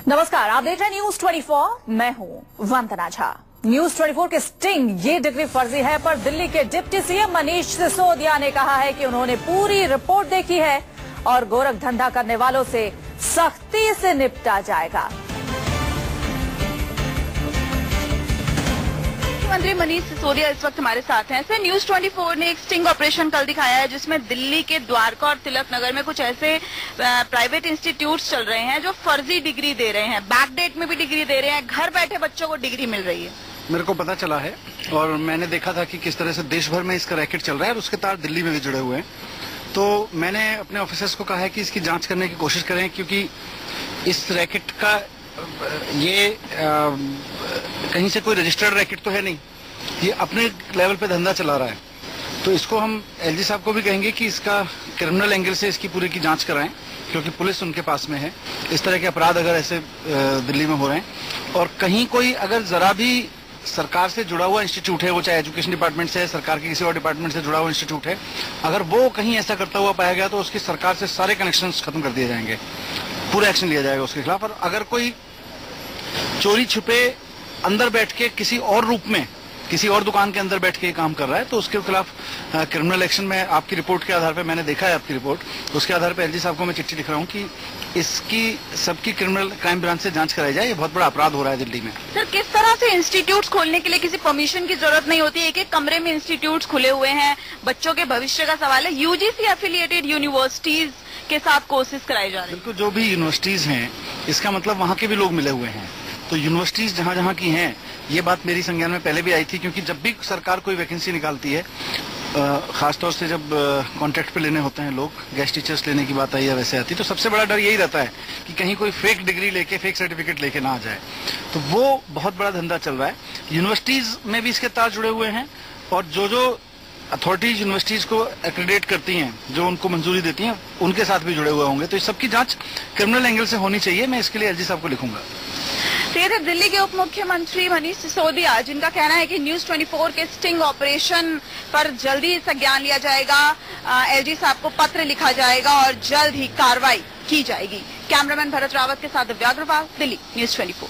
नमस्कार, आप देख रहे हैं न्यूज 24। मैं हूं वंदना झा। न्यूज 24 के स्टिंग ये डिग्री फर्जी है, पर दिल्ली के डिप्टी सीएम मनीष सिसोदिया ने कहा है कि उन्होंने पूरी रिपोर्ट देखी है और गोरख धंधा करने वालों से सख्ती से निपटा जाएगा। मंत्री मनीष सिसोदिया इस वक्त हमारे साथ हैं। सर, न्यूज 24 ने एक स्टिंग ऑपरेशन कल दिखाया है जिसमें दिल्ली के द्वारका और तिलक नगर में कुछ ऐसे प्राइवेट इंस्टीट्यूट्स चल रहे हैं जो फर्जी डिग्री दे रहे हैं, बैकडेट में भी डिग्री दे रहे हैं, घर बैठे बच्चों को डिग्री मिल रही है। मेरे को पता चला है और मैंने देखा था कि किस तरह से देश भर में इसका रैकेट चल रहा है और उसके तार दिल्ली में भी जुड़े हुए हैं। तो मैंने अपने ऑफिसर्स को कहा है कि इसकी जांच करने की कोशिश करें, क्योंकि इस रैकेट का ये कहीं से कोई रजिस्टर्ड रैकेट तो है नहीं, ये अपने लेवल पे धंधा चला रहा है। तो इसको हम एलजी साहब को भी कहेंगे कि इसका क्रिमिनल एंगल से इसकी पूरी की जांच कराएं, क्योंकि पुलिस उनके पास में है। इस तरह के अपराध अगर ऐसे दिल्ली में हो रहे हैं और कहीं कोई अगर जरा भी सरकार से जुड़ा हुआ इंस्टीट्यूट है, वो चाहे एजुकेशन डिपार्टमेंट से है, सरकार के किसी और डिपार्टमेंट से जुड़ा हुआ इंस्टीट्यूट है, अगर वो कहीं ऐसा करता हुआ पाया गया तो उसकी सरकार से सारे कनेक्शंस खत्म कर दिए जाएंगे, पूरा एक्शन लिया जाएगा उसके खिलाफ। और अगर कोई चोरी छुपे अंदर बैठ के किसी और रूप में किसी और दुकान के अंदर बैठ के काम कर रहा है तो उसके खिलाफ क्रिमिनल एक्शन में आपकी रिपोर्ट के आधार पर, मैंने देखा है आपकी रिपोर्ट, उसके आधार पर एलजी साहब को मैं चिट्ठी लिख रहा हूँ कि इसकी सबकी क्रिमिनल क्राइम ब्रांच से जांच कराई जाए। ये बहुत बड़ा अपराध हो रहा है दिल्ली में। सर, किस तरह से इंस्टीट्यूट्स खोलने के लिए किसी परमिशन की जरूरत नहीं होती, एक एक कमरे में इंस्टीट्यूट्स खुले हुए हैं, बच्चों के भविष्य का सवाल है। यूजीसी एफिलिएटेड यूनिवर्सिटीज के साथ कोर्सेज कराए जा रहे हैं। बिल्कुल, जो भी यूनिवर्सिटीज हैं इसका मतलब वहाँ के भी लोग मिले हुए हैं। तो यूनिवर्सिटीज जहाँ जहाँ की हैं, ये बात मेरी संज्ञान में पहले भी आई थी, क्योंकि जब भी सरकार कोई वैकेंसी निकालती है, खासतौर से जब कॉन्ट्रैक्ट पे लेने होते हैं लोग, गेस्ट टीचर्स लेने की बात आई या वैसे आती, तो सबसे बड़ा डर यही रहता है कि कहीं कोई फेक डिग्री लेके, फेक सर्टिफिकेट लेके ना आ जाए। तो वो बहुत बड़ा धंधा चल रहा है। यूनिवर्सिटीज में भी इसके तार जुड़े हुए हैं और जो अथॉरिटीज यूनिवर्सिटीज को एक्रेडिट करती हैं, जो उनको मंजूरी देती हैं, उनके साथ भी जुड़े हुए होंगे। तो इस सबकी जांच क्रिमिनल एंगल से होनी चाहिए। मैं इसके लिए एलजी साहब को लिखूंगा। ये थे दिल्ली के उप मुख्यमंत्री मनीष सिसोदिया, जिनका कहना है कि न्यूज 24 के स्टिंग ऑपरेशन पर जल्दी संज्ञान लिया जाएगा, एलजी साहब को पत्र लिखा जाएगा और जल्द ही कार्रवाई की जाएगी। कैमरामैन भरत रावत के साथ दिव्या अग्रवाल, दिल्ली, न्यूज 24।